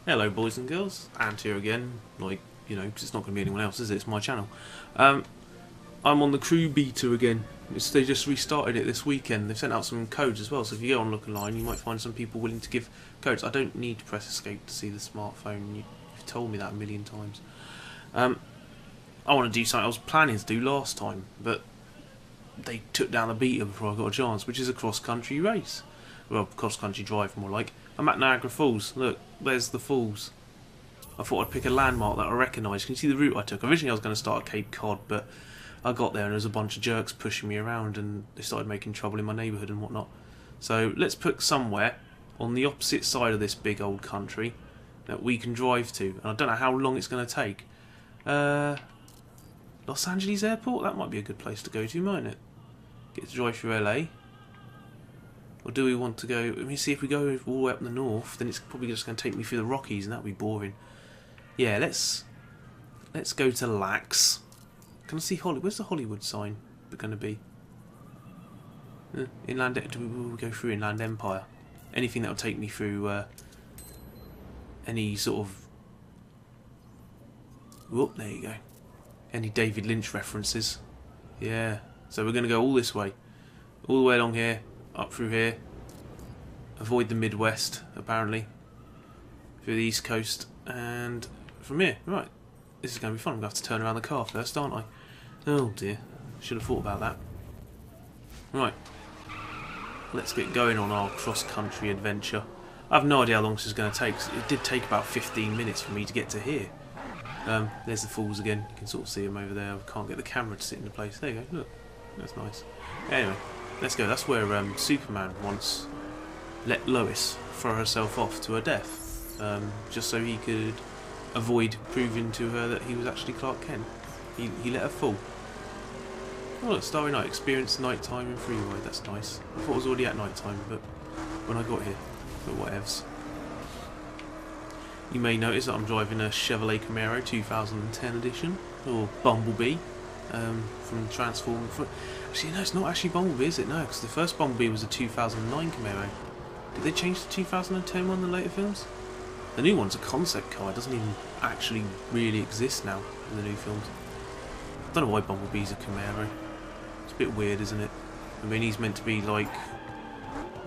Hello boys and girls, Ant here again, like, 'cause it's not going to be anyone else, is it? It's my channel. I'm on the crew beta again. They just restarted it this weekend. They've sent out some codes as well, so if you go on Look Online you might find some people willing to give codes. I don't need to press escape to see the smartphone, you've told me that a million times. I want to do something I was planning to do last time, but they took down the beta before I got a chance, which is a cross-country race. Well, cross-country drive more like. I'm at Niagara Falls. Look, there's the falls. I thought I'd pick a landmark that I recognise. Can you see the route I took? Originally I was going to start at Cape Cod, but I got there and there was a bunch of jerks pushing me around and they started making trouble in my neighbourhood and whatnot. So let's pick somewhere on the opposite side of this big old country that we can drive to. And I don't know how long it's going to take. Los Angeles Airport? That might be a good place to go to, mightn't it? Get to drive through LA. Or do we want to go... Let me see, if we go all the way up in the north, then it's probably just going to take me through the Rockies, and that would be boring. Yeah, let's go to Lax. Can I see Hollywood? Where's the Hollywood sign going to be? Inland... Do we go through Inland Empire? Anything that will take me through any sort of... Whoop, there you go. Any David Lynch references. Yeah. So we're going to go all this way. All the way along here. Up through here. Avoid the Midwest, apparently. Through the East Coast. And from here. Right. This is going to be fun. I'm going to have to turn around the car first, aren't I? Oh dear. Should have thought about that. Right. Let's get going on our cross-country adventure. I have no idea how long this is going to take. It did take about 15 minutes for me to get to here. There's the falls again. You can sort of see them over there. I can't get the camera to sit into place. There you go. Look. That's nice. Anyway. Let's go. That's where Superman once let Lois throw herself off to her death, just so he could avoid proving to her that he was actually Clark Kent. He let her fall. Oh look, Starry Night. Experience nighttime in Freeway. That's nice. I thought it was already at nighttime, but when I got here, but whatevs. You may notice that I'm driving a Chevrolet Camaro 2010 edition, or Bumblebee. From Transform. Actually, no, it's not actually Bumblebee, is it? No, because the first Bumblebee was a 2009 Camaro. Did they change the 2010 one in the later films? The new one's a concept car. It doesn't even actually really exist now in the new films. I don't know why Bumblebee's a Camaro. It's a bit weird, isn't it? I mean, he's meant to be like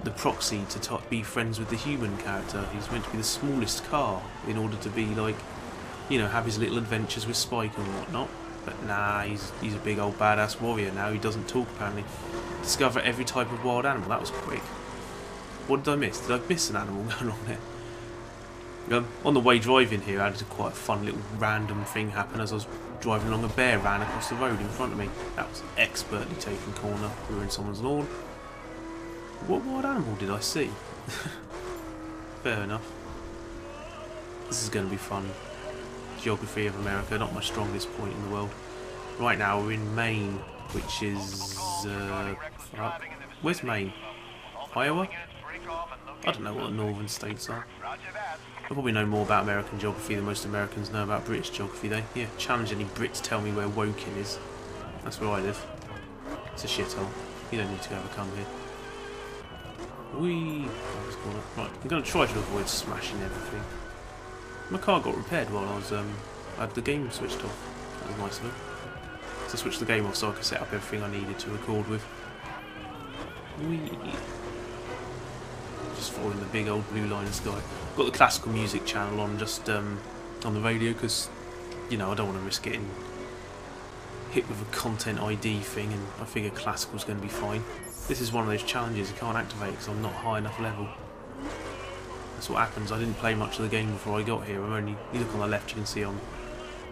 the proxy to be friends with the human character. He's meant to be the smallest car in order to be like, have his little adventures with Spike and whatnot. But nah, he's a big old badass warrior now. He doesn't talk apparently. Discover every type of wild animal. That was quick. What did I miss? Did I miss an animal going on there? On the way driving here, I had quite a fun little random thing happen as I was driving along. A bear ran across the road in front of me. That was expertly taken corner. We were in someone's lawn. What wild animal did I see? Fair enough. This is going to be fun. Geography of America, not my strongest point in the world. Right now we're in Maine, which is... where's Maine? Iowa? I don't know what the northern states are. I probably know more about American geography than most Americans know about British geography though. Yeah, challenge any Brit to tell me where Woking is. That's where I live. It's a shithole. You don't need to overcome here. Whee! Right, I'm going to try to avoid smashing everything. My car got repaired while I had the game switched off. That was nice of it. So I switched the game off so I could set up everything I needed to record with. Whee! Just following the big old blue line of sky. I've got the classical music channel on just on the radio because, I don't want to risk getting hit with a content ID thing, and I figure classical's going to be fine. This is one of those challenges you can't activate because I'm not high enough level. That's what happens. I didn't play much of the game before I got here. You look on the left, you can see on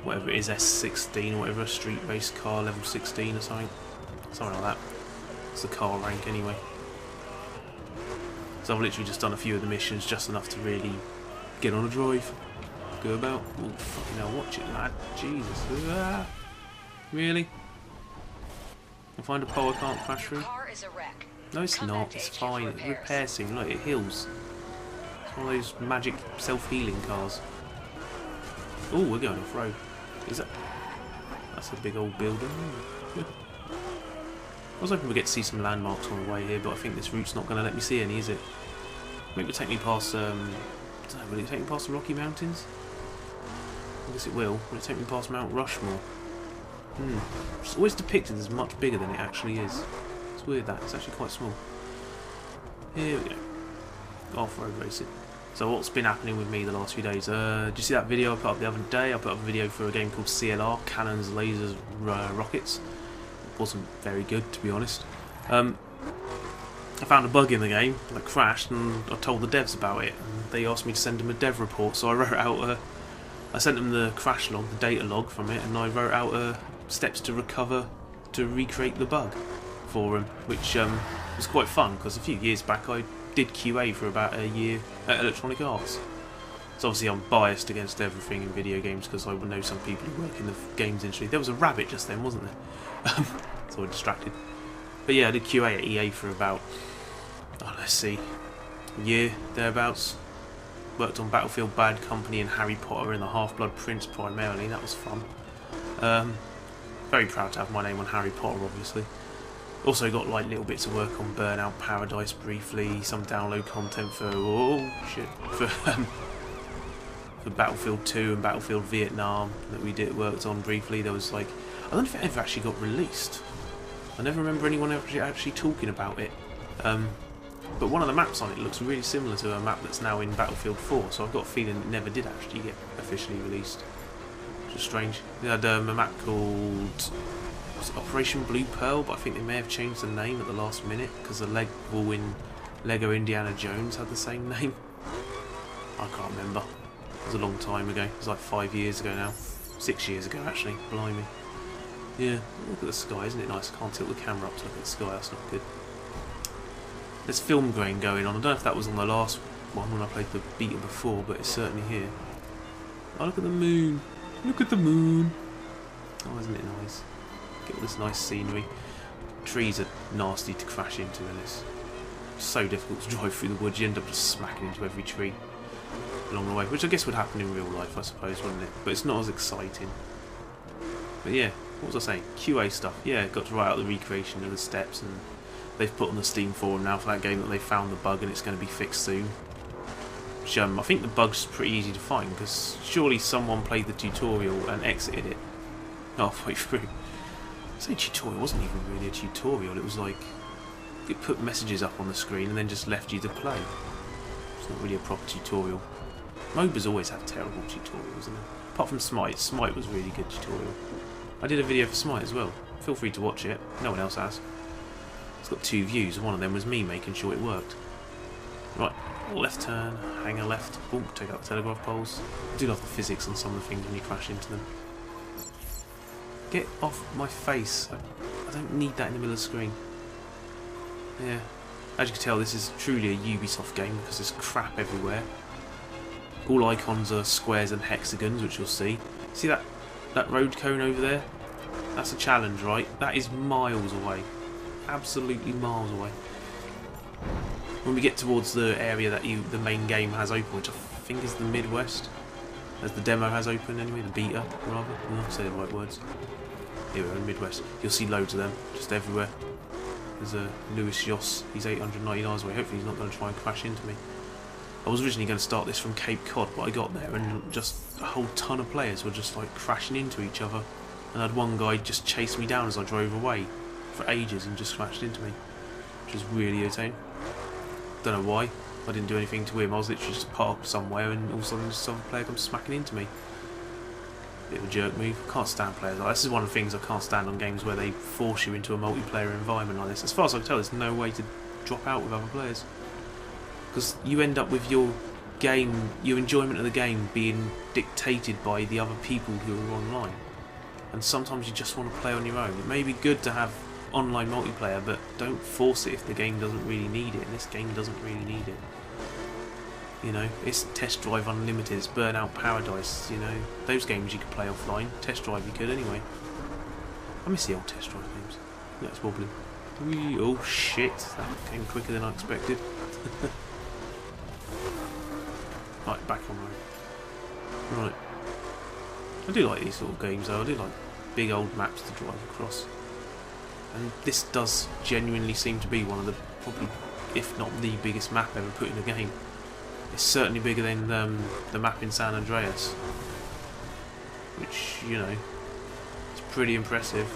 whatever it is, S16 or whatever, a street-based car, level 16 or something. Something like that. It's the car rank anyway. So I've literally just done a few of the missions, just enough to really get on a drive. Go about. Oh, fucking hell, watch it, lad. Jesus. Ah. Really? I find a pole I can't crash through? No, it's not. It's fine. It's repair soon. Look, it heals. One of those magic self-healing cars. Oh, we're going off-road. Is that... That's a big old building. I was hoping we'd get to see some landmarks on the way here, but I think this route's not going to let me see any, is it? Maybe it'll take me past I don't know, will it take me past the Rocky Mountains? I guess it will. Will it take me past Mount Rushmore? It's always depicted as much bigger than it actually is. It's weird that. It's actually quite small. Here we go. Off-road racing. So what's been happening with me the last few days? Did you see that video I put up the other day? I put up a video for a game called CLR, Cannons, Lasers, Rockets. It wasn't very good, to be honest. I found a bug in the game that crashed, and I told the devs about it. And they asked me to send them a dev report, so I wrote out I sent them the crash log, the data log from it, and I wrote out steps to recover, to recreate the bug for them, which was quite fun, because a few years back I did QA for about a year at Electronic Arts. So obviously I'm biased against everything in video games, because I know some people who work in the games industry. There was a rabbit just then, wasn't there? So I distracted. But yeah, I did QA at EA for about, let's see, a year, thereabouts. Worked on Battlefield Bad Company and Harry Potter and the Half-Blood Prince primarily. That was fun. Very proud to have my name on Harry Potter, obviously. Also got like little bits of work on Burnout Paradise briefly, some download content for for Battlefield 2 and Battlefield Vietnam that we worked on briefly. There was like, I don't know if it ever actually got released. I never remember anyone actually talking about it. But one of the maps on it looks really similar to a map that's now in Battlefield 4, so I've got a feeling it never did actually get officially released. Which is strange. They had a map called Operation Blue Pearl, but I think they may have changed the name at the last minute, because the level in Lego Indiana Jones had the same name. I can't remember. It was a long time ago. It was like 5 years ago now. 6 years ago actually, blimey. Yeah, look at the sky, isn't it nice? I can't tilt the camera up to look at the sky, that's not good. There's film grain going on. I don't know if that was on the last one when I played the beta before, but it's certainly here. Oh, look at the moon. Look at the moon. Oh, isn't it nice? Get all this nice scenery. Trees are nasty to crash into, and it's so difficult to drive through the woods. You end up just smacking into every tree along the way, which I guess would happen in real life, I suppose, wouldn't it? But it's not as exciting. But yeah, what was I saying? QA stuff. Yeah, got to write out the recreation of the steps, and they've put on the Steam forum now for that game that they found the bug and it's going to be fixed soon. Which, I think the bug's pretty easy to find, because surely someone played the tutorial and exited it halfway through. I say tutorial, it wasn't even really a tutorial, it was like it put messages up on the screen and then just left you to play. It's not really a proper tutorial. MOBAs always have terrible tutorials, isn't it? Apart from Smite. Smite was a really good tutorial. I did a video for Smite as well. Feel free to watch it. No one else has. It's got 2 views, and one of them was me making sure it worked. Right, left turn, hang a left, boom, take out the telegraph poles. I do love the physics on some of the things when you crash into them. Get off my face. I don't need that in the middle of the screen. Yeah, as you can tell, this is truly a Ubisoft game because there's crap everywhere. All icons are squares and hexagons, which you'll see. See that road cone over there? That's a challenge, right? That is miles away. Absolutely miles away. When we get towards the area that the main game has open, which I think is the Midwest, as the demo has open anyway, the beta rather, I'll say the right words. Here we are in Midwest. You'll see loads of them, just everywhere. There's a Lewis Yoss, he's 890 miles away, hopefully he's not going to try and crash into me. I was originally going to start this from Cape Cod, but I got there and just a whole ton of players were just like crashing into each other. And I had one guy just chase me down as I drove away for ages and just crashed into me, which was really irritating. Don't know why. I didn't do anything to him. I was literally just parked somewhere and all of a sudden some player comes smacking into me. Bit of a jerk move. Can't stand players like this. This is one of the things I can't stand on games where they force you into a multiplayer environment like this. As far as I can tell, there's no way to drop out with other players, because you end up with your game, your enjoyment of the game being dictated by the other people who are online. And sometimes you just want to play on your own. It may be good to have online multiplayer, but don't force it if the game doesn't really need it, and this game doesn't really need it. You know, it's Test Drive Unlimited, it's Burnout Paradise, you know, those games you could play offline. Test Drive you could anyway. I miss the old Test Drive games. Yeah, it's wobbling. Whee, oh shit, that came quicker than I expected. Right, back on road. Right. I do like these sort of games though, I do like big old maps to drive across. And this does genuinely seem to be one of the, probably, if not the biggest map ever put in a game. It's certainly bigger than the map in San Andreas, which, you know, it's pretty impressive.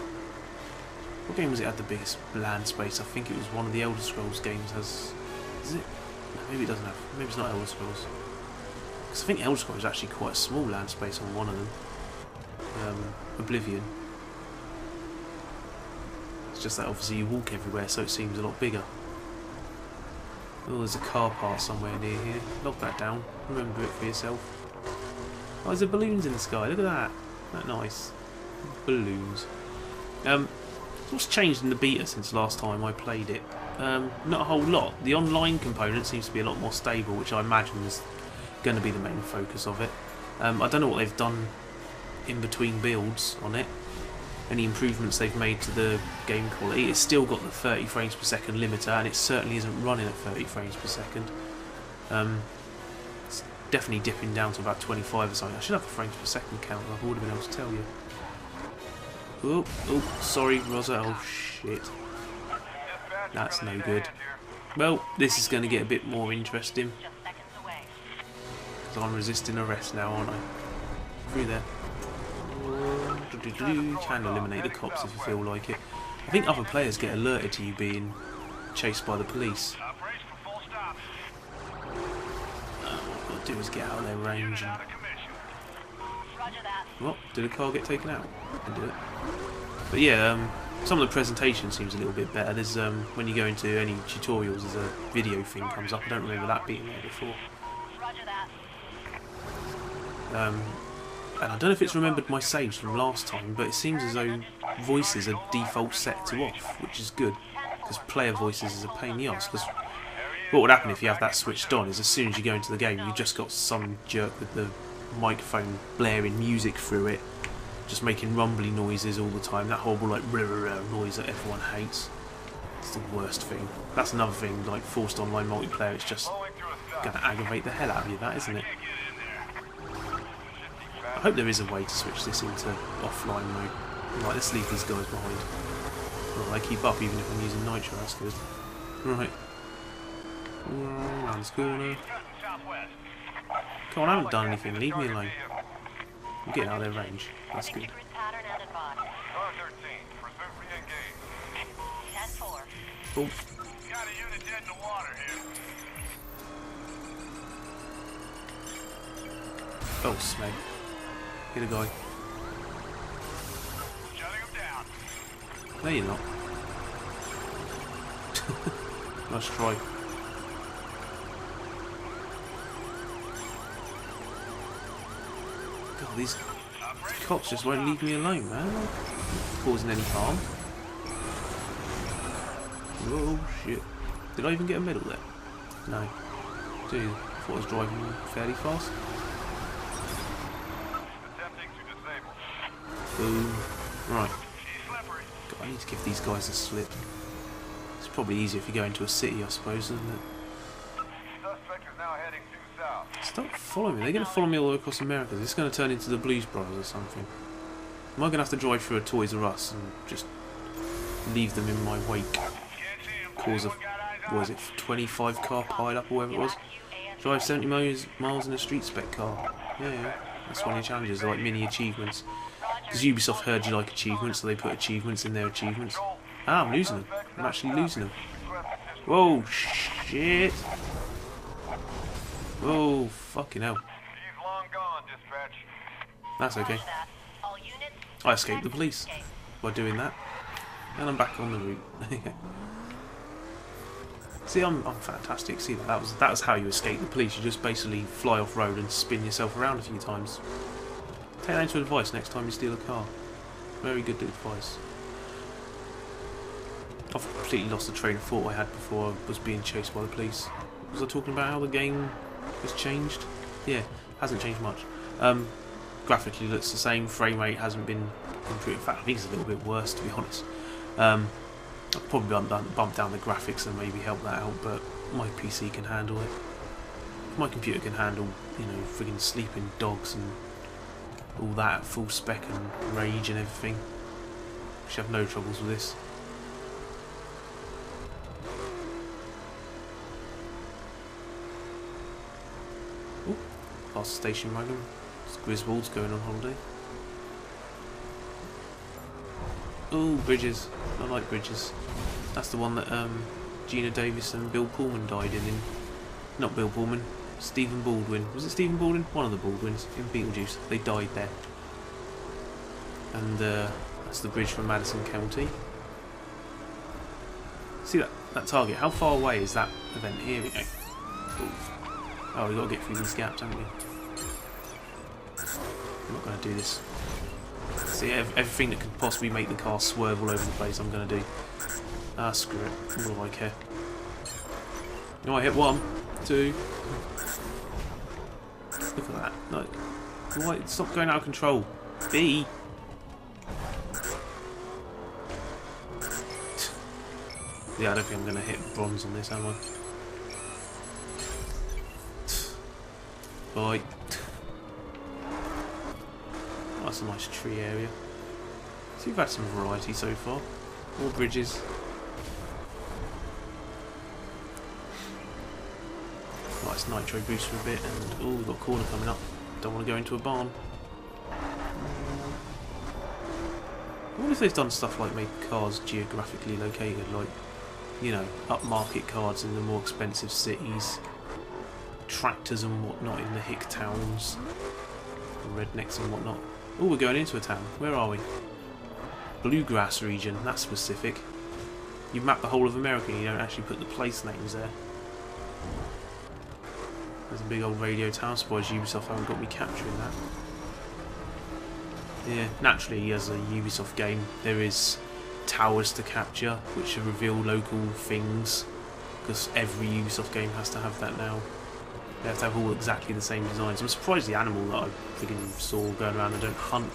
What game was it had the biggest land space? I think it was one of the Elder Scrolls games has... Is it? No, maybe it doesn't have. Maybe it's not Elder Scrolls. Because I think Elder Scrolls is actually quite a small land space on one of them. Oblivion. It's just that obviously you walk everywhere, so it seems a lot bigger. Oh, there's a car park somewhere near here. Log that down. Remember it for yourself. Oh, there's balloons in the sky. Look at that. Isn't that nice? Balloons. What's changed in the beta since last time I played it? Not a whole lot. The online component seems to be a lot more stable, which I imagine is going to be the main focus of it. I don't know what they've done in between builds on it. Any improvements they've made to the game quality. It's still got the 30 frames per second limiter, and it certainly isn't running at 30 frames per second. It's definitely dipping down to about 25 or something. I should have a frames per second count, I would have been able to tell you. Oh, sorry, Rosa. Oh, shit. That's no good. Well, this is going to get a bit more interesting. Because I'm resisting arrest now, aren't I? Through there. You can eliminate the cops if you feel like it. I think other players get alerted to you being chased by the police. What I've got to do is get out of their range. And... What? Did the car get taken out? I did it. But yeah, some of the presentation seems a little bit better. There's when you go into any tutorials, there's a video thing comes up. I don't remember that being there before. And I don't know if it's remembered my saves from last time, but it seems as though voices are default set to off, which is good, because player voices is a pain in the arse. Because what would happen if you have that switched on is as soon as you go into the game, you just got some jerk with the microphone blaring music through it, just making rumbly noises all the time. That horrible like noise that everyone hates. It's the worst thing. That's another thing, like forced online multiplayer. It's just going to aggravate the hell out of you, that isn't it? I hope there is a way to switch this into offline mode. Right, let's leave these guys behind. Well, they keep up even if I'm using nitro, that's good. Right. Around this corner. Come on, I haven't done anything, leave me alone. I'm getting out of their range, that's good. Oh. Oh, Smeg. Get a guy. No, you're not. Nice try. God, these cops just won't leave me alone, man. I'm not causing any harm. Oh shit. Did I even get a medal there? No. Dude, I thought I was driving fairly fast. Boom. Right. God, I need to give these guys a slip. It's probably easier if you go into a city, I suppose, isn't it? Stop following me. They're going to follow me all the way across America. Is this going to turn into the Blues Brothers or something? Am I going to have to drive through a Toys R Us and just leave them in my wake? Cause a, what is it, 25 car pile up or whatever it was? Drive 70 miles in a street spec car. Yeah. That's one of your challenges, they're like mini achievements. Because Ubisoft heard you like achievements, so they put achievements in their achievements. Ah, I'm losing them. I'm actually losing them. Whoa, shit. Whoa, fucking hell. That's okay. I escaped the police by doing that. And I'm back on the route. See, I'm fantastic. See, that was how you escape the police. You just basically fly off road and spin yourself around a few times. Take that into advice next time you steal a car. Very good advice. I've completely lost the train of thought I had before I was being chased by the police. Was I talking about how the game has changed? Yeah, hasn't changed much. Graphically looks the same. Frame rate hasn't been improved. In fact, I think it's a little bit worse, to be honest. I'd probably bump down the graphics and maybe help that out, but my PC can handle it. My computer can handle, you know, friggin' sleeping dogs and all that at full spec and rage and everything. Should have no troubles with this. past the station wagon. It's Griswold's going on holiday. Oh, bridges. I like bridges. That's the one that Gina Davis and Bill Pullman died in. Not Bill Pullman. Stephen Baldwin. Was it Stephen Baldwin? One of the Baldwins in Beetlejuice. They died there. And that's the bridge from Madison County. See that target? How far away is that event? Here we go. Oh, we've got to get through these gaps, haven't we? I'm not going to do this. See, everything that could possibly make the car swerve all over the place, I'm going to do. Ah, screw it. What do I care? No, I hit 1, 2. Look at that. No. Why? Stop going out of control. B. Yeah, I don't think I'm going to hit bronze on this, am I? Bye. Oh, that's a nice tree area. So we've had some variety so far. More bridges. Nice nitro boost for a bit, and oh, we've got a corner coming up. Don't want to go into a barn. I wonder if they've done stuff like make cars geographically located, like, you know, upmarket cars in the more expensive cities, tractors and whatnot in the hick towns, rednecks and whatnot. Oh, we're going into a town. Where are we? Bluegrass region. That's specific. You map the whole of America and you don't actually put the place names there. There's a big old radio tower. Surprised Ubisoft haven't got me capturing that. Yeah, naturally, as a Ubisoft game, there is towers to capture, which reveal local things, because every Ubisoft game has to have that now. They have to have all exactly the same designs. I'm surprised the animal that I freaking saw going around and don't hunt.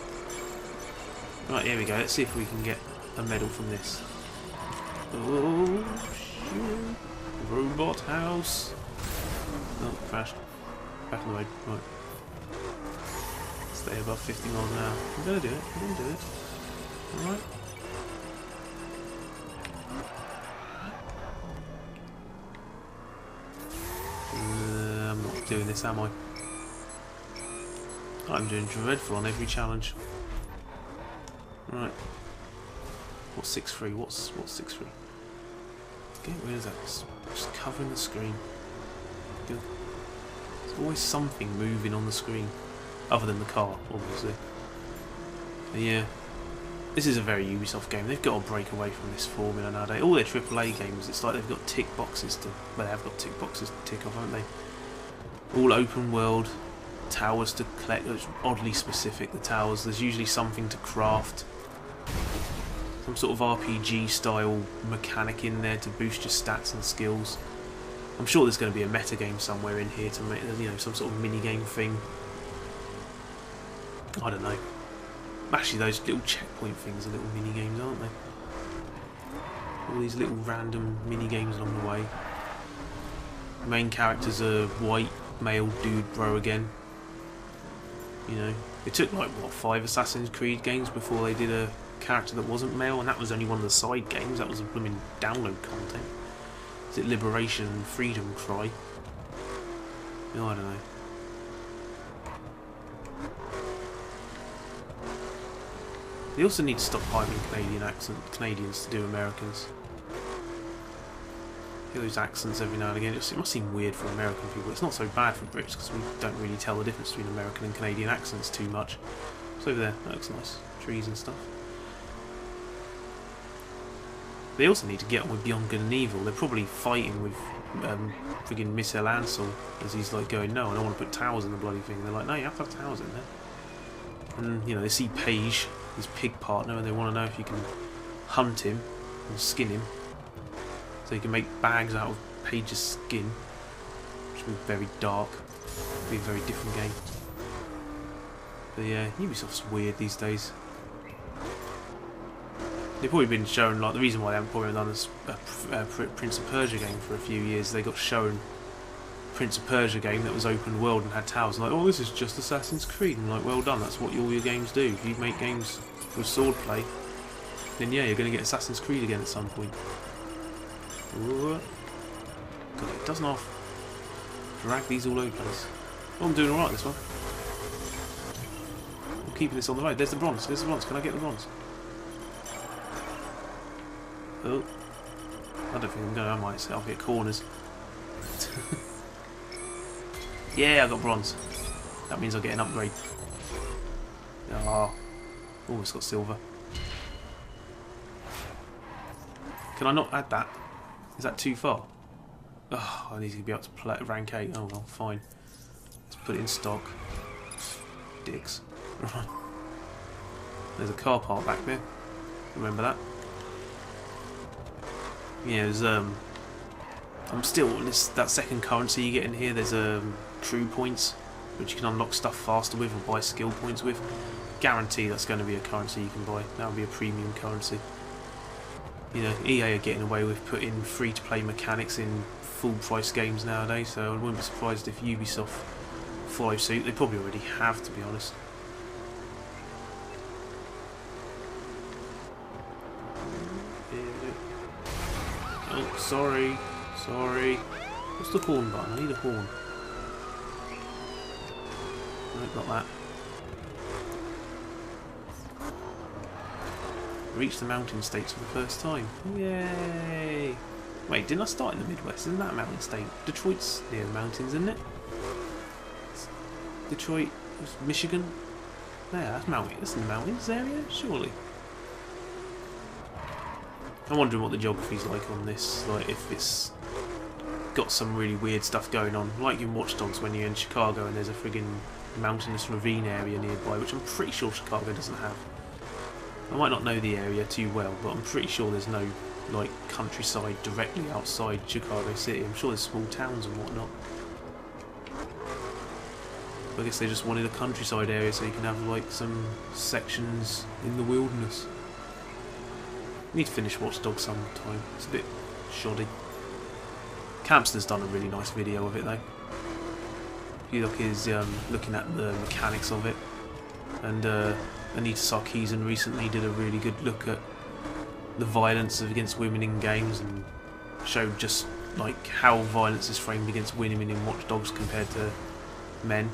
Right, here we go. Let's see if we can get a medal from this. Oh, shit. Robot house. Oh, crashed. Back on the road. Right. Stay above 50 miles an hour. I'm gonna do it. I'm gonna do it. Alright. I'm not doing this, am I? I'm doing dreadful on every challenge. Right. What's 6-3? What's 6-3? Get rid of that. Just covering the screen. Good. There's always something moving on the screen. Other than the car, obviously. But yeah. This is a very Ubisoft game. They've got to break away from this formula nowadays. All their AAA games, it's like they've got tick boxes to... Well, they have got tick boxes to tick off, haven't they? All open world. Towers to collect. It's oddly specific, the towers. There's usually something to craft. Some sort of RPG style mechanic in there to boost your stats and skills. I'm sure there's going to be a meta game somewhere in here to make, you know, some sort of mini game thing. I don't know. Actually, those little checkpoint things are little mini games, aren't they? All these little random mini games along the way. The main characters are white male dude bro again. You know, it took like what 5 Assassin's Creed games before they did a character that wasn't male, and that was only one of the side games. That was a blooming download content. Is it Liberation and Freedom Cry? No, I don't know. They also need to stop hiring Canadians to do Americans. Hear those accents every now and again. It must seem weird for American people. It's not so bad for Brits because we don't really tell the difference between American and Canadian accents too much. It's over there. That looks nice. Trees and stuff. They also need to get on with Beyond Good and Evil. They're probably fighting with friggin' Michel Ansel as he's like going, no, I don't want to put towers in the bloody thing. They're like, no, you have to have towers in there. And, you know, they see Paige, his pig partner, and they want to know if you can hunt him and skin him. So you can make bags out of Paige's skin. Which will be very dark. It'll be a very different game. But yeah, Ubisoft's weird these days. They've probably been shown, like, the reason why they haven't probably done this Prince of Persia game for a few years, they got shown Prince of Persia game that was open world and had towers, and like, oh, this is just Assassin's Creed, and like, well done, that's what all your games do. If you make games with swordplay, then yeah, you're going to get Assassin's Creed again at some point. Ooh. God, it doesn't drag these all over the place. Oh, I'm doing alright this one. I'm keeping this on the road. There's the bronze. There's the bronze. Can I get the bronze? Oh. I don't think I'm going to, I might say I'll get corners. Yeah, I got bronze. That means I'll get an upgrade. Oh, almost got silver. Can I not add that? Is that too far? Oh, I need to be able to play rank 8. Oh well, fine. Let's put it in stock. Dicks. Right. There's a car park back there. Remember that? Yeah, there's I'm still on that second currency you get in here. There's true points, which you can unlock stuff faster with or buy skill points with. Guarantee that's going to be a currency you can buy. That'll be a premium currency. You know, EA are getting away with putting free-to-play mechanics in full-price games nowadays, so I wouldn't be surprised if Ubisoft follow suit. They probably already have, to be honest. Oh, sorry. Sorry. What's the horn button? I need a horn. Right, got that. Reached the mountain states for the first time. Yay! Wait, didn't I start in the Midwest? Isn't that a mountain state? Detroit's near the mountains, isn't it? Detroit, Michigan? Yeah, that's mountain. That's in the mountains area, surely. I'm wondering what the geography's like on this. Like, if it's got some really weird stuff going on, like in Watch Dogs when you're in Chicago and there's a friggin' mountainous ravine area nearby, which I'm pretty sure Chicago doesn't have. I might not know the area too well, but I'm pretty sure there's no like countryside directly outside Chicago City. I'm sure there's small towns and whatnot. I guess they just wanted a countryside area so you can have like some sections in the wilderness. Need to finish Watch Dogs sometime. It's a bit shoddy. Campster's done a really nice video of it though. If you look, is looking at the mechanics of it, and Anita Sarkeesian recently did a really good look at the violence against women in games and showed just like how violence is framed against women in Watch Dogs compared to men.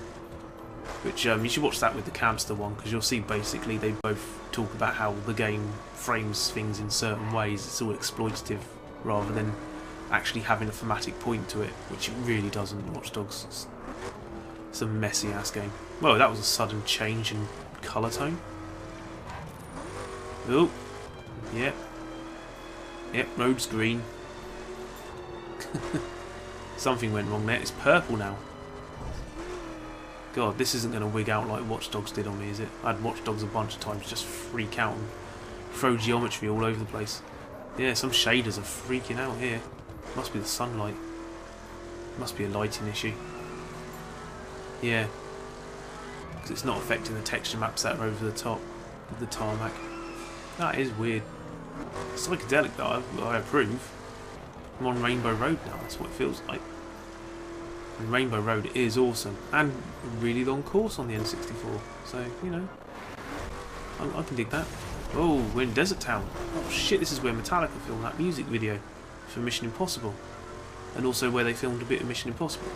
Which you should watch that with the Campster one, because you'll see basically they both talk about how the game frames things in certain ways. It's all exploitative rather than actually having a thematic point to it, which it really doesn't in Watch Dogs. It's a messy ass game. Well, that was a sudden change in colour tone. Oh, yep. Yep, road's green. Something went wrong there. It's purple now. God, this isn't going to wig out like Watch Dogs did on me, is it? I had Watch Dogs a bunch of times just freak out and throw geometry all over the place. Yeah, some shaders are freaking out here. Must be the sunlight. Must be a lighting issue. Yeah. Because it's not affecting the texture maps that are over the top of the tarmac. That is weird. Psychedelic though, I approve. I'm on Rainbow Road now, that's what it feels like. And Rainbow Road is awesome, and a really long course on the N64, so, you know, I can dig that. Oh, we're in Desert Town. Oh shit, this is where Metallica filmed that music video for Mission Impossible, and also where they filmed a bit of Mission Impossible.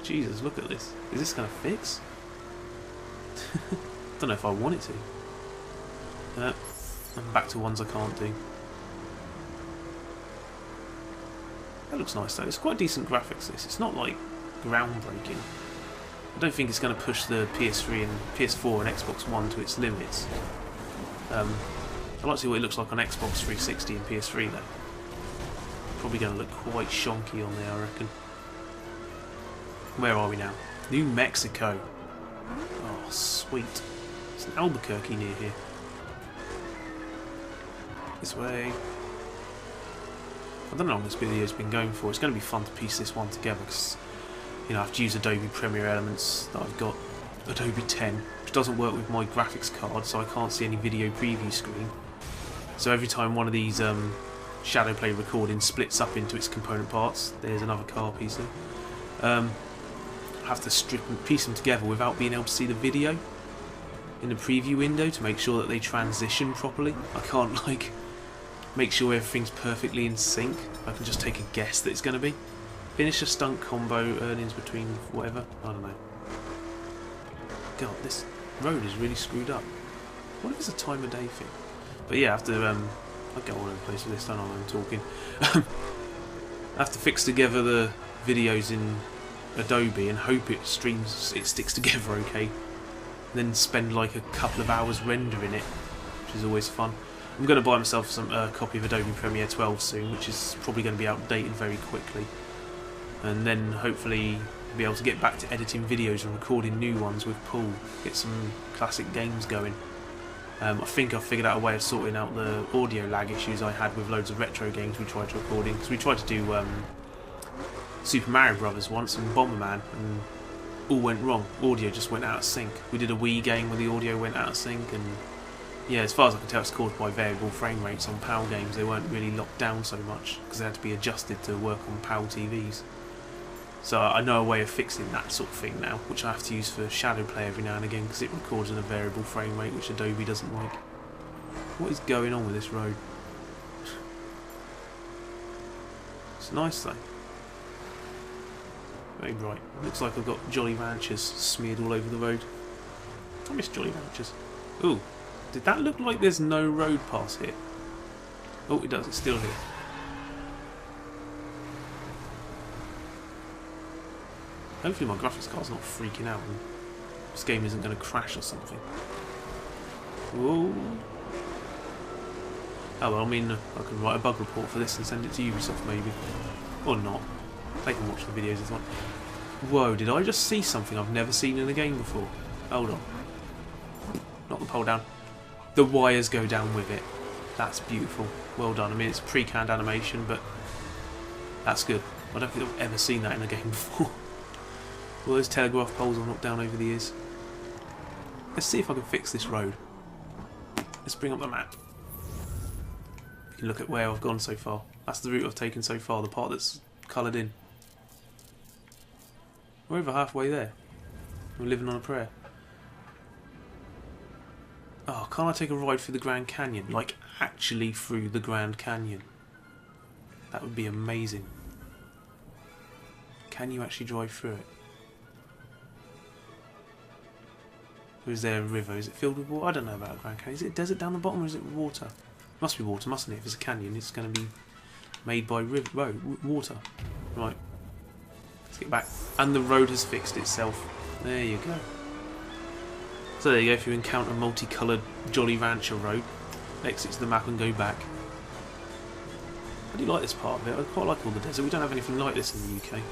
Jesus, look at this. Is this going to fix? Don't know if I want it to. I'm back to ones I can't do. That looks nice though. It's quite decent graphics this. It's not like groundbreaking. I don't think it's going to push the PS3 and PS4 and Xbox One to its limits. I'd like to see what it looks like on Xbox 360 and PS3 though. Probably going to look quite shonky on there, I reckon. Where are we now? New Mexico. Oh, sweet. It's an Albuquerque near here. This way. I don't know how long this video's been going for. It's going to be fun to piece this one together because, you know, I have to use Adobe Premiere Elements that I've got. Adobe 10, which doesn't work with my graphics card, so I can't see any video preview screen. So every time one of these Shadowplay recordings splits up into its component parts, there's another car piece there. I have to strip and piece them together without being able to see the video in the preview window to make sure that they transition properly. I can't like make sure everything's perfectly in sync. I can just take a guess that it's going to be. Finish a stunt combo, earnings between whatever. I don't know. God, this road is really screwed up. What if it's a time of day thing? But yeah, I have to, I'll get all over the place with this, don't I, when I'm talking. I have to fix together the videos in Adobe and hope it sticks together okay. And then spend like a couple of hours rendering it, which is always fun. I'm going to buy myself some copy of Adobe Premiere 12 soon, which is probably going to be outdated very quickly. And then hopefully be able to get back to editing videos and recording new ones with Paul, get some classic games going. I think I've figured out a way of sorting out the audio lag issues I had with loads of retro games we tried to record in, because we tried to do Super Mario Brothers once and Bomberman, and all went wrong. Audio just went out of sync. We did a Wii game where the audio went out of sync, and yeah, as far as I can tell, it's caused by variable frame rates on PAL games. They weren't really locked down so much because they had to be adjusted to work on PAL TVs. So I know a way of fixing that sort of thing now, which I have to use for Shadowplay every now and again because it records at a variable frame rate, which Adobe doesn't like. What is going on with this road? It's nice though. Very bright. Looks like I've got Jolly Ranchers smeared all over the road. I miss Jolly Ranchers. Ooh, did that look like there's no road pass here? Oh, it does. It's still here. Hopefully my graphics card's not freaking out and this game isn't going to crash or something. Whoa. Oh well, I mean, I can write a bug report for this and send it to Ubisoft maybe. Or not. They can watch the videos as well. Whoa, did I just see something I've never seen in a game before? Hold on. Knock the pole down. The wires go down with it. That's beautiful. Well done. I mean, it's pre-canned animation, but that's good. I don't think I've ever seen that in a game before. All those telegraph poles are knocked down over the years. Let's see if I can fix this road. Let's bring up the map. You can look at where I've gone so far. That's the route I've taken so far, the part that's coloured in. We're over halfway there. We're living on a prayer. Oh, can't I take a ride through the Grand Canyon? Like, actually through the Grand Canyon. That would be amazing. Can you actually drive through it? Or is there a river? Is it filled with water? I don't know about a Grand Canyon. Is it a desert down the bottom or is it water? It must be water, mustn't it? If it's a canyon, it's going to be made by water. Right. Let's get back. And the road has fixed itself. There you go. So there you go. If you encounter a multicoloured Jolly Rancher road, exit to the map and go back. I do like this part of it. I quite like all the desert. We don't have anything like this in the UK.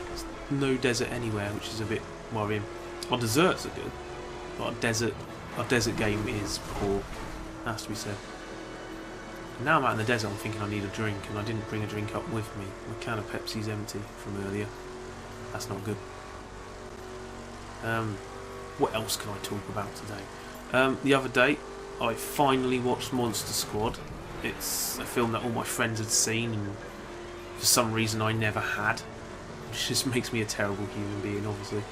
There's no desert anywhere, which is a bit worrying. Our deserts are good, but our desert game is poor. Has to be said. Now I'm out in the desert, I'm thinking I need a drink, and I didn't bring a drink up with me. My can of Pepsi's empty from earlier. That's not good. What else can I talk about today? The other day, I finally watched Monster Squad. It's a film that all my friends had seen, and for some reason I never had. Which just makes me a terrible human being, obviously.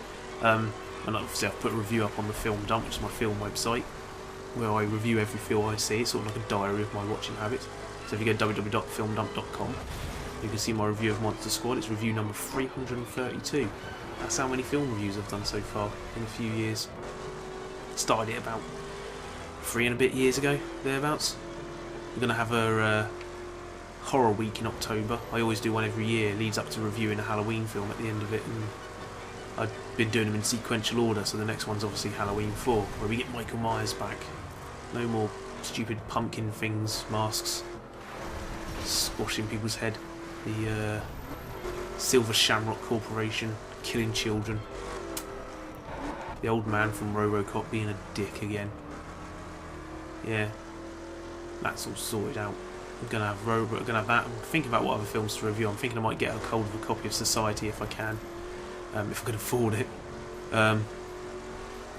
And obviously I've put a review up on the Film Dump, which is my film website, where I review every film I see. It's sort of like a diary of my watching habits. So if you go www.filmdump.com, you can see my review of Monster Squad. It's review number 332. That's how many film reviews I've done so far in a few years. Started it about 3 and a bit years ago, thereabouts. We're going to have a horror week in October. I always do one every year. It leads up to reviewing a Halloween film at the end of it. And I've been doing them in sequential order, so the next one's obviously Halloween 4, where we get Michael Myers back. No more stupid pumpkin things, masks, squashing people's head. The Silver Shamrock Corporation killing children. The old man from RoboCop being a dick again. Yeah, that's all sorted out. I'm gonna have that. I'm thinking about what other films to review. I'm thinking I might get a hold of a copy of Society if I can, if I can afford it. I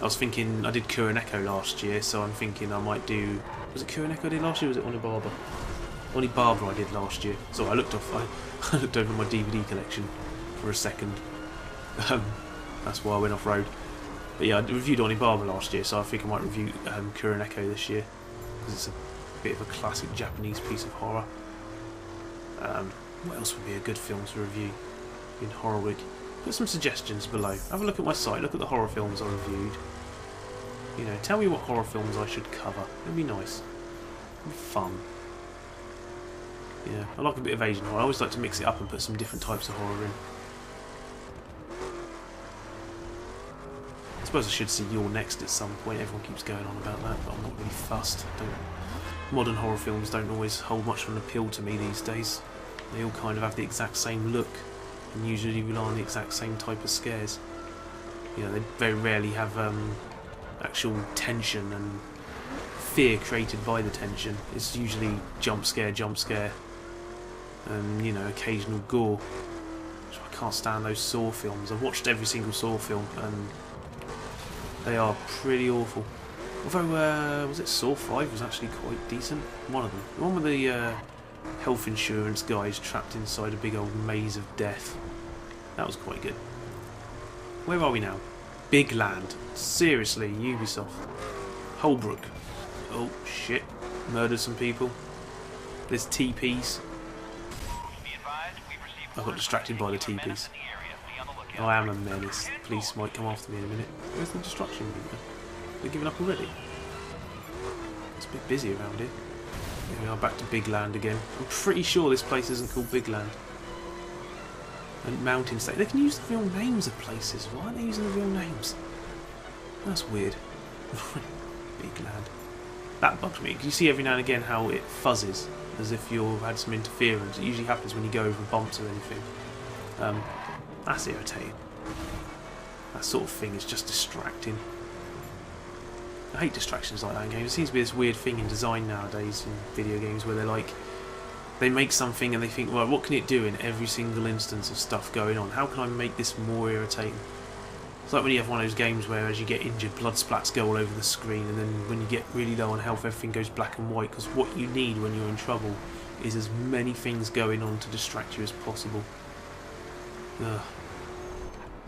was thinking I did Kuroneko last year, so I'm thinking I might do. Was it Kuroneko I did last year? Or was it Onibaba? Onibaba I did last year. So I looked over my DVD collection for a second. That's why I went off road. But yeah, I reviewed Onibaba last year, so I think I might review Kuroneko this year because it's a bit of a classic Japanese piece of horror. What else would be a good film to review? in Horrorwig. Put some suggestions below. Have a look at my site, look at the horror films I reviewed. You know, tell me what horror films I should cover. It'd be nice. It'd be fun. Yeah, I like a bit of Asian horror. I always like to mix it up and put some different types of horror in. I suppose I should see You're Next at some point. Everyone keeps going on about that, but I'm not really fussed. Modern horror films don't always hold much of an appeal to me these days. They all kind of have the exact same look and usually rely on the exact same type of scares. You know, they very rarely have actual tension and fear created by the tension. It's usually jump scare, and, you know, occasional gore. So I can't stand those Saw films. I've watched every single Saw film and they are pretty awful. Although, was it Saw 5 was actually quite decent? One of them. The one with the health insurance guys trapped inside a big old maze of death. That was quite good. Where are we now? Big Land. Seriously, Ubisoft. Holbrook. Oh, shit. Murdered some people. There's TPs. I got distracted by the TPs. I am a menace. Police might come after me in a minute. Where's the destruction meter? They're giving up already? It's a bit busy around here. Here we are, back to Big Land again. I'm pretty sure this place isn't called Big Land. And Mountain State. They can use the real names of places. Why aren't they using the real names? That's weird. Big Land. That bugs me, because you see every now and again how it fuzzes, as if you've had some interference. It usually happens when you go over bumps or anything. That's irritating. That sort of thing is just distracting. I hate distractions like that in games. It seems to be this weird thing in design nowadays in video games where they're like, they make something and they think, well, what can it do in every single instance of stuff going on? How can I make this more irritating? It's like when you have one of those games where as you get injured, blood splats go all over the screen, and then when you get really low on health, everything goes black and white, because what you need when you're in trouble is as many things going on to distract you as possible. Ugh.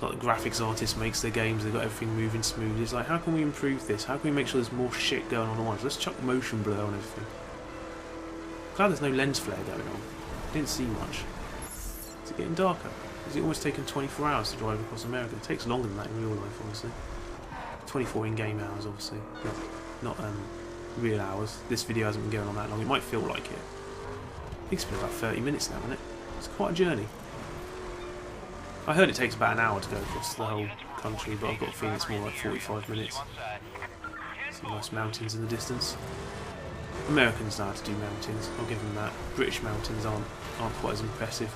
Like the graphics artist makes their games, they've got everything moving smoothly. It's like, how can we improve this? How can we make sure there's more shit going on at once? Let's chuck motion blur on everything. Glad there's no lens flare going on. I didn't see much. Is it getting darker? Has it almost taken 24 hours to drive across America? It takes longer than that in real life, obviously. 24 in-game hours, obviously. Not real hours. This video hasn't been going on that long. It might feel like it. I think it's been about 30 minutes now, isn't it? It's quite a journey. I heard it takes about an hour to go across the whole country, but I've got a feeling it's more like 45 minutes. Some nice mountains in the distance. Americans know how to do mountains, I'll give them that. British mountains aren't quite as impressive.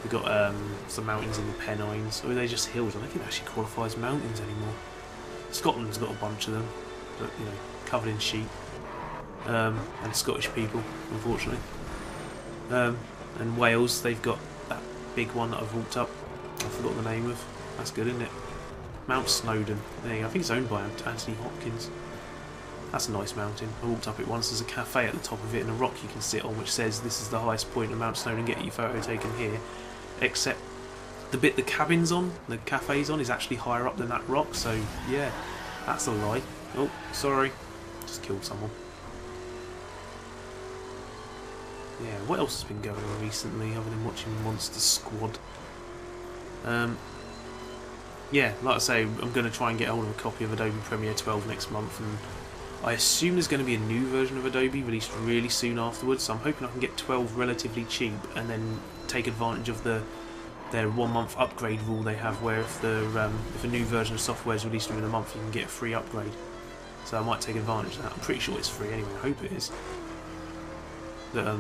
We've got some mountains in the Pennines, or are they just hills? I don't think that actually qualifies mountains anymore. Scotland's got a bunch of them, but, you know, covered in sheep. And Scottish people, unfortunately. And Wales, they've got that big one that I've walked up. I forgot the name of. That's good, isn't it? Mount Snowdon. There you go. I think it's owned by Anthony Hopkins. That's a nice mountain. I walked up it once. There's a cafe at the top of it and a rock you can sit on which says this is the highest point of Mount Snowdon. Get your photo taken here. Except the bit the cabin's on, the cafe's on, is actually higher up than that rock. So yeah, that's a lie. Oh, sorry. Just killed someone. Yeah, what else has been going on recently other than watching Monster Squad? Yeah, like I say, I'm going to try and get hold of a copy of Adobe Premiere 12 next month, and I assume there's going to be a new version of Adobe released really soon afterwards, so I'm hoping I can get 12 relatively cheap and then take advantage of their 1 month upgrade rule they have, where if a new version of software is released within a month you can get a free upgrade. So I might take advantage of that. I'm pretty sure it's free anyway, I hope it is. But,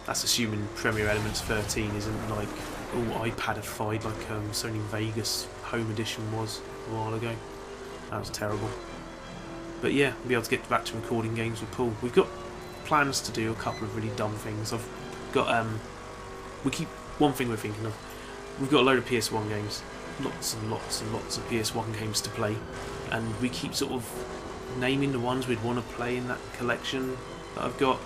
that's assuming Premiere Elements 13 isn't like all iPadified like Sony Vegas Home Edition was a while ago. That was terrible. But yeah, we'll be able to get back to recording games with Paul. We've got plans to do a couple of really dumb things. I've got one thing we're thinking of. We've got a load of PS1 games, lots and lots and lots of PS1 games to play, and we keep sort of naming the ones we'd want to play in that collection that I've got,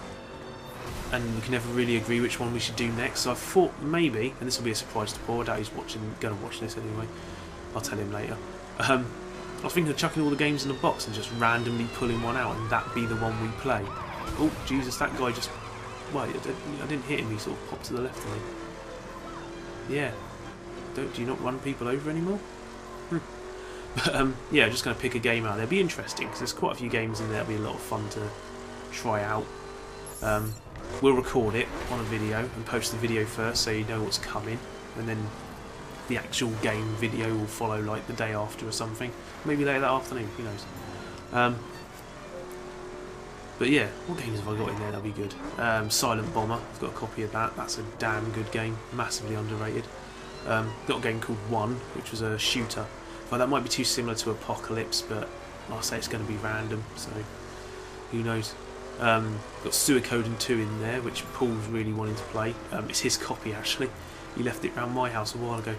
and we can never really agree which one we should do next. So I thought maybe, and this will be a surprise to Paul, I doubt he's going to watch this anyway, I'll tell him later. I was thinking of chucking all the games in a box and just randomly pulling one out, and that be the one we play. Oh, Jesus, that guy just... Wait, I didn't hit him, he sort of popped to the left of me. Yeah, Do you not run people over anymore? But yeah, just going to pick a game out there. It'll be interesting because there's quite a few games in there. It'll be a lot of fun to try out. We'll record it on a video and post the video first so you know what's coming, and then the actual game video will follow like the day after or something. Maybe later that afternoon, who knows. But yeah, what games have I got in there that'll be good? Silent Bomber, I've got a copy of that. That's a damn good game, massively underrated. Got a game called One, which was a shooter. Well, that might be too similar to Apocalypse, but I'll say it's going to be random, so who knows. Got Suikoden 2 in there, which Paul's really wanting to play. It's his copy actually. He left it around my house a while ago.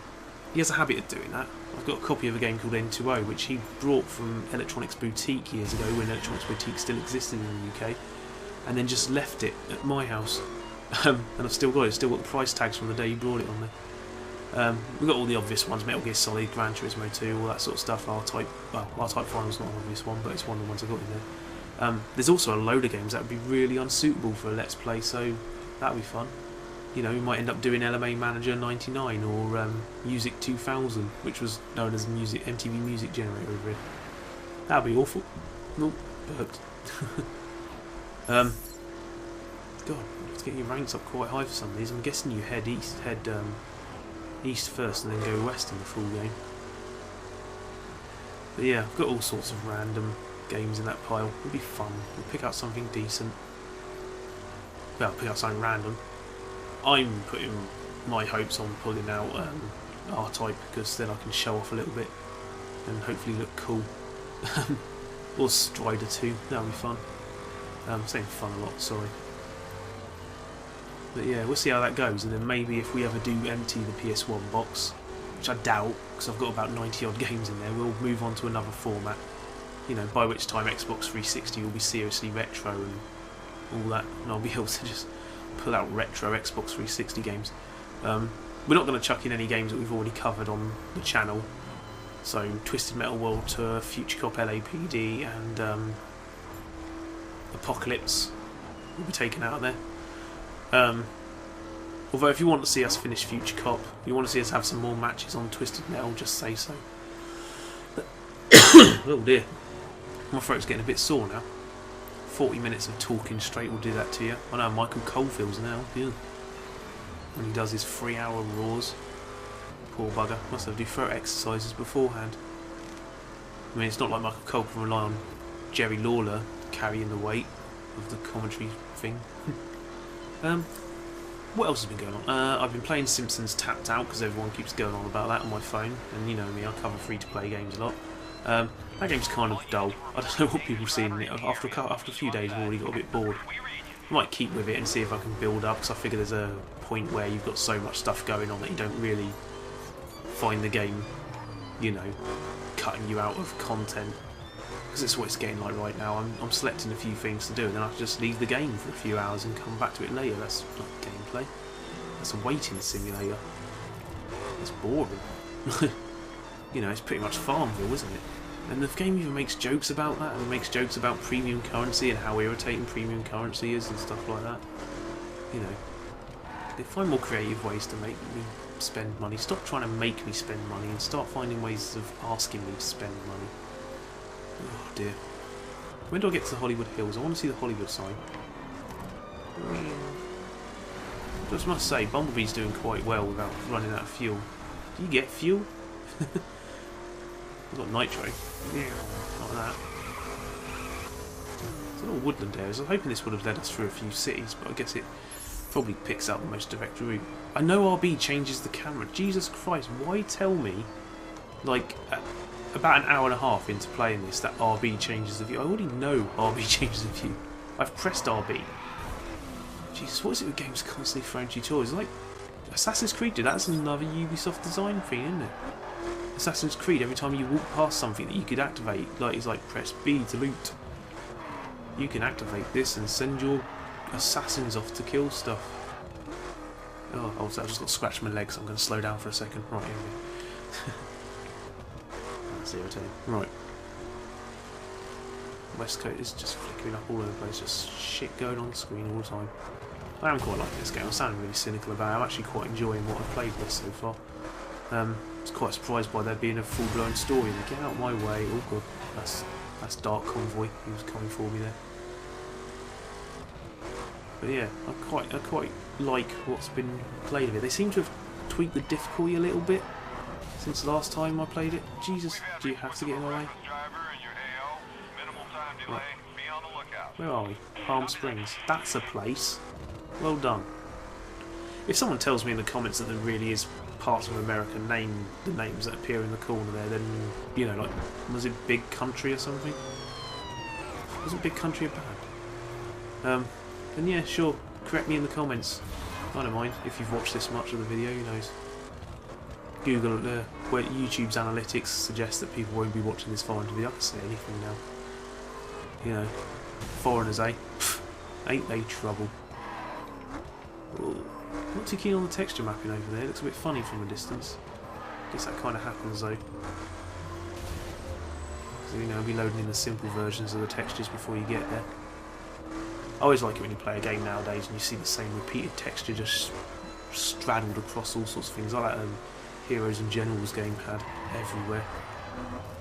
He has a habit of doing that. I've got a copy of a game called N2O, which he brought from Electronics Boutique years ago, when Electronics Boutique still existed in the UK, and then just left it at my house. And I've still got it. Still got the price tags from the day he brought it on there. We've got all the obvious ones: Metal Gear Solid, Gran Turismo 2, all that sort of stuff. R-Type Final's not an obvious one, but it's one of the ones I got in there. There's also a load of games that would be really unsuitable for a Let's Play, so that'd be fun. You know, we might end up doing LMA Manager 99 or Music 2000, which was known as MTV Music Generator over here. That'd be awful. Nope, burped. God, let's get your ranks up quite high for some of these. I'm guessing you head east first and then go west in the full game. But yeah, I've got all sorts of random games in that pile. It'll be fun. We'll pick out something decent. Well, pick out something random. I'm putting my hopes on pulling out R-Type, because then I can show off a little bit and hopefully look cool. Or Strider 2, that'll be fun. Saying fun a lot, sorry. But yeah, we'll see how that goes, and then maybe if we ever do empty the PS1 box, which I doubt, because I've got about 90 odd games in there, we'll move on to another format. You know, by which time Xbox 360 will be seriously retro and all that, and I'll be able to just pull out retro Xbox 360 games. We're not going to chuck in any games that we've already covered on the channel. So Twisted Metal World Tour, Future Cop LAPD, and Apocalypse will be taken out of there. Although if you want to see us finish Future Cop, if you want to see us have some more matches on Twisted Metal, just say so. Oh dear, my throat's getting a bit sore now. 40 minutes of talking straight will do that to you. I know how Michael Cole feels now, yeah. When he does his 3-hour roars. Poor bugger, must have to do throat exercises beforehand. I mean, it's not like Michael Cole can rely on Jerry Lawler carrying the weight of the commentary thing. What else has been going on? I've been playing Simpsons Tapped Out, because everyone keeps going on about that on my phone, and you know me, I cover free-to-play games a lot. That game's kind of dull. I don't know what people see in it. After a few days I've already got a bit bored. I might keep with it and see if I can build up, because I figure there's a point where you've got so much stuff going on that you don't really find the game, you know, cutting you out of content. Because it's what it's getting like right now. I'm selecting a few things to do, and then I can just leave the game for a few hours and come back to it later. That's not gameplay. That's a waiting simulator. It's boring. You know, it's pretty much Farmville, isn't it? And the game even makes jokes about that, and it makes jokes about premium currency and how irritating premium currency is and stuff like that. You know, they find more creative ways to make me spend money. Stop trying to make me spend money and start finding ways of asking me to spend money. Oh dear. When do I get to the Hollywood Hills? I want to see the Hollywood sign. Just must say, Bumblebee's doing quite well without running out of fuel. Do you get fuel? I've got nitro. Yeah, like that. It's a little woodland area. I was hoping this would have led us through a few cities, but I guess it probably picks up the most direct route. I know RB changes the camera. Jesus Christ, why tell me, like, about an hour and a half into playing this, that RB changes the view? I already know RB changes the view. I've pressed RB. Jesus, what is it with games constantly throwing tutorials? Like, Assassin's Creed did. That's another Ubisoft design thing, isn't it? Assassin's Creed, every time you walk past something that you could activate, like it's like press B to loot. You can activate this and send your assassins off to kill stuff. Oh, I've just got to scratch my legs, so I'm going to slow down for a second. Right, here we go. That's irritating. Right. West Coast is just flickering up all over the place, just shit going on the screen all the time. I am quite liking this game. I'm sounding really cynical about it. I'm actually quite enjoying what I've played with so far. I was quite surprised by there being a full-blown story. Like, get out of my way! Oh god, that's Dark Convoy. He was coming for me there. But yeah, I quite like what's been played of it. They seem to have tweaked the difficulty a little bit since the last time I played it. Jesus, do you have to get in my way? Right. Where are we? Palm Springs. That's a place. Well done. If someone tells me in the comments that there really is parts of America name the names that appear in the corner there, then, you know, like, was it Big Country or something? Wasn't Big Country a band? And yeah, sure, correct me in the comments. I don't mind if you've watched this much of the video, who knows. Google, where YouTube's analytics suggest that people won't be watching this far into the video. I can say anything now. You know, foreigners, eh? Ain't they trouble? Ooh. Not too keen on the texture mapping over there. It looks a bit funny from a distance. Guess that kind of happens though. So, you know, I'll be loading in the simple versions of the textures before you get there. I always like it when you play a game nowadays and you see the same repeated texture just straddled across all sorts of things. Like that Heroes and Generals game had everywhere.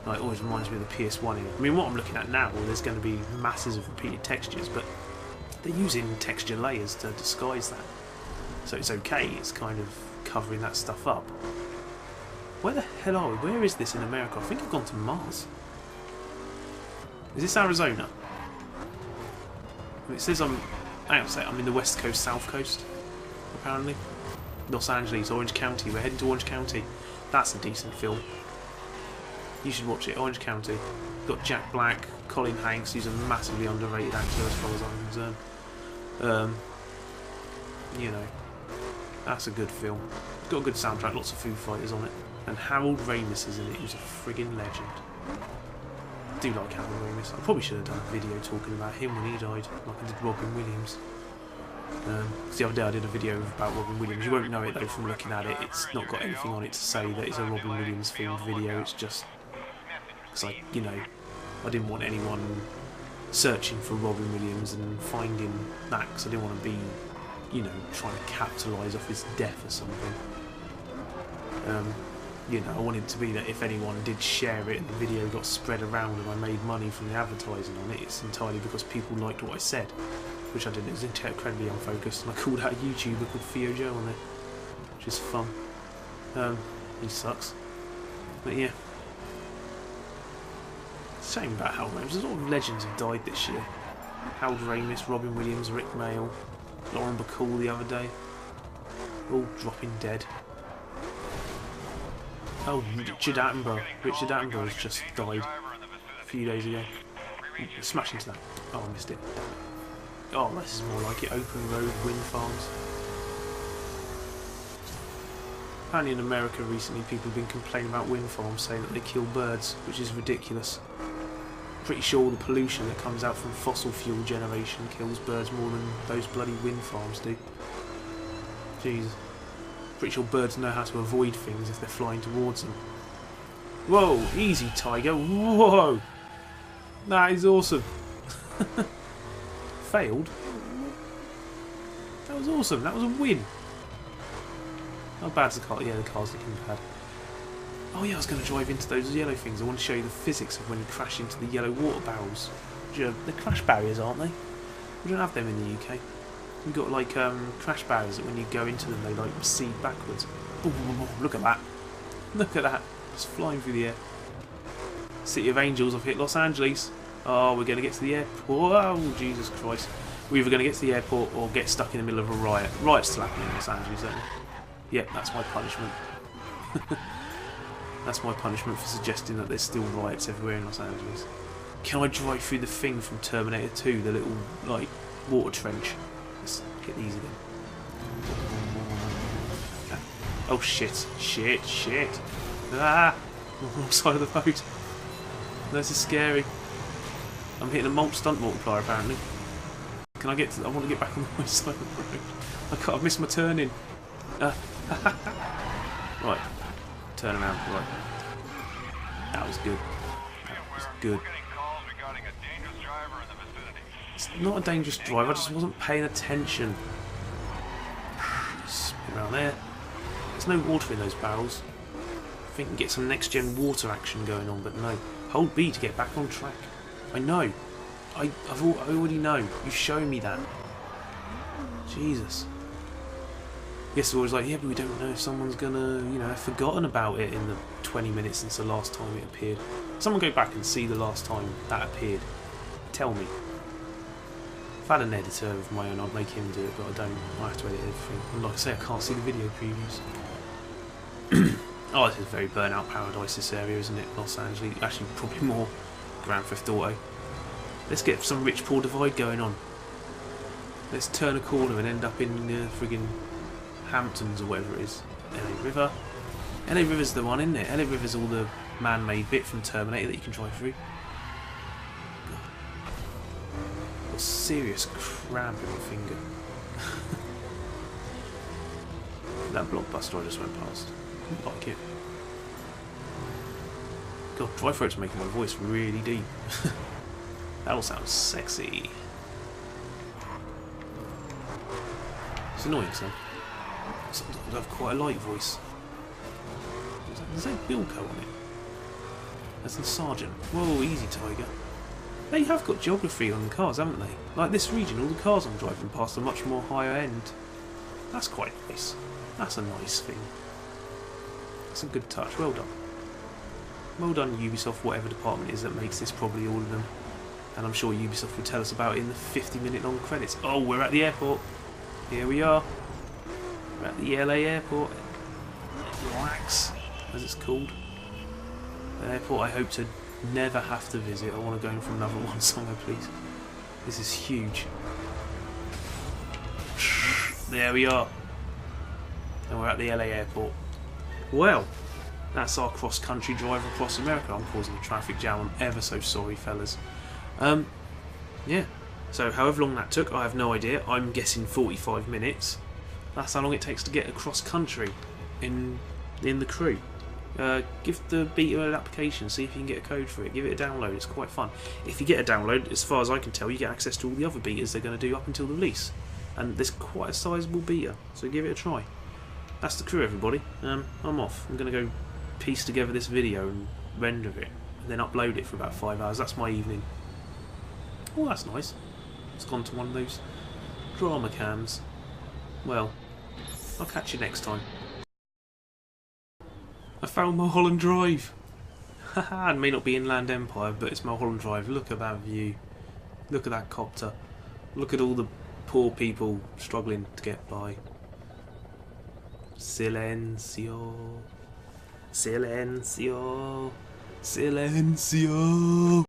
Like, it always reminds me of the PS1 here. I mean, what I'm looking at now, well, there's going to be masses of repeated textures, but they're using texture layers to disguise that. So it's okay, it's kind of covering that stuff up. Where the hell are we? Where is this in America? I think I've gone to Mars. Is this Arizona? It says I'm in the West Coast, South Coast, apparently. Los Angeles, Orange County. We're heading to Orange County. That's a decent film. You should watch it, Orange County. Got Jack Black, Colin Hanks, who's a massively underrated actor as far as I'm concerned. You know, that's a good film. It's got a good soundtrack, lots of Foo Fighters on it. And Harold Ramis is in it, who's a friggin' legend. I do like Harold Ramis. I probably should have done a video talking about him when he died, like I did Robin Williams. The other day I did a video about Robin Williams. You won't know it though from looking at it. It's not got anything on it to say that it's a Robin Williams themed video. It's just because I didn't want anyone searching for Robin Williams and finding that, because I didn't want to be, you know, trying to capitalise off his death or something. You know, I wanted it to be that if anyone did share it and the video got spread around and I made money from the advertising on it, it's entirely because people liked what I said, which I didn't. It was incredibly unfocused, and I called out a YouTuber called Theo Joe on it, which is fun. He sucks. But yeah. Shame about Harold Ramis. There's a lot of legends have died this year. Harold Ramis, Robin Williams, Rick Mail, Lauren Bacall the other day. All dropping dead. Oh, Richard Attenborough. Richard Attenborough has just died a few days ago. Smash into that. Oh, I missed it. Oh, this is more like it. Open road wind farms. Apparently in America recently people have been complaining about wind farms, saying that they kill birds, which is ridiculous. Pretty sure all the pollution that comes out from fossil fuel generation kills birds more than those bloody wind farms do. Jeez. Pretty sure birds know how to avoid things if they're flying towards them. Whoa, easy tiger. Whoa! That is awesome. Failed? That was awesome. That was a win. How bad's the car? Yeah, the car's looking bad. Oh yeah, I was going to drive into those yellow things. I want to show you the physics of when you crash into the yellow water barrels. They're crash barriers, aren't they? We don't have them in the UK. We've got like crash barriers that when you go into them they like recede backwards. Ooh, look at that. Look at that. Just flying through the air. City of Angels, I've hit Los Angeles. Oh, we're going to get to the airport. Oh, Jesus Christ. We're either going to get to the airport or get stuck in the middle of a riot. Riot's still happening in Los Angeles, don't they? Yep, that's my punishment. That's my punishment for suggesting that there's still riots everywhere in Los Angeles. Can I drive through the thing from Terminator 2, the little, like, water trench? Let's get these again. Oh shit, shit, shit. Ah! Wrong side of the boat. This is scary. I'm hitting a malt stunt multiplier apparently. Can I get to, I want to get back on the right side of the road. I've missed my turning. Right. Turn around, right. That was good. That was good. It's not a dangerous drive, I just wasn't paying attention. Spin around there. There's no water in those barrels. think we can get some next-gen water action going on, but no. Hold B to get back on track. I know. I already know. You've shown me that. Jesus. Yes, I was like, yeah, but we don't know if someone's gonna, you know, have forgotten about it in the 20 minutes since the last time it appeared. Someone go back and see the last time that appeared. Tell me. If I had an editor of my own, I'd make him do it, but I don't. I have to edit everything. And like I say, I can't see the video previews. Oh, this is very Burnout Paradise, this area, isn't it? Los Angeles. Actually, probably more Grand Theft Auto. Let's get some rich poor divide going on. Let's turn a corner and end up in friggin' Hamptons or whatever it is. LA River. LA River's the one, isn't it? LA River's all the man-made bit from Terminator that you can drive through. God. Got serious cramp in my finger. That blockbuster I just went past. I like it. God, dry throat's making my voice really deep. That all sounds sexy. It's annoying, son. Sometimes I have quite a light voice. There's no Bilko on it. There's the Sergeant. Whoa, easy, Tiger. They have got geography on the cars, haven't they? Like this region, all the cars I'm driving past are much more higher end. That's quite nice. That's a nice thing. That's a good touch. Well done. Well done, Ubisoft, whatever department it is that makes this, probably all of them. And I'm sure Ubisoft will tell us about it in the 50-minute long credits. Oh, we're at the airport. Here we are. We're at the LA airport. Wax, as it's called. The airport I hope to never have to visit. I want to go in for another one somewhere, please. This is huge. There we are. And we're at the LA airport. Well, that's our cross-country drive across America. I'm causing a traffic jam. I'm ever so sorry, fellas. Yeah. So however long that took, I have no idea. I'm guessing 45 minutes. That's how long it takes to get across country in the crew. Give the beta an application, see if you can get a code for it. Give it a download, it's quite fun. If you get a download, as far as I can tell, you get access to all the other betas they're going to do up until the release. And there's quite a sizable beta, so give it a try. That's the crew, everybody. I'm off. I'm going to go piece together this video and render it, and then upload it for about 5 hours. That's my evening. Oh, that's nice. It's gone to one of those drama cams. Well, I'll catch you next time. I found Mulholland Drive! Haha, it may not be Inland Empire, but it's Mulholland Drive. Look at that view. Look at that copter. Look at all the poor people struggling to get by. Silencio. Silencio. Silencio.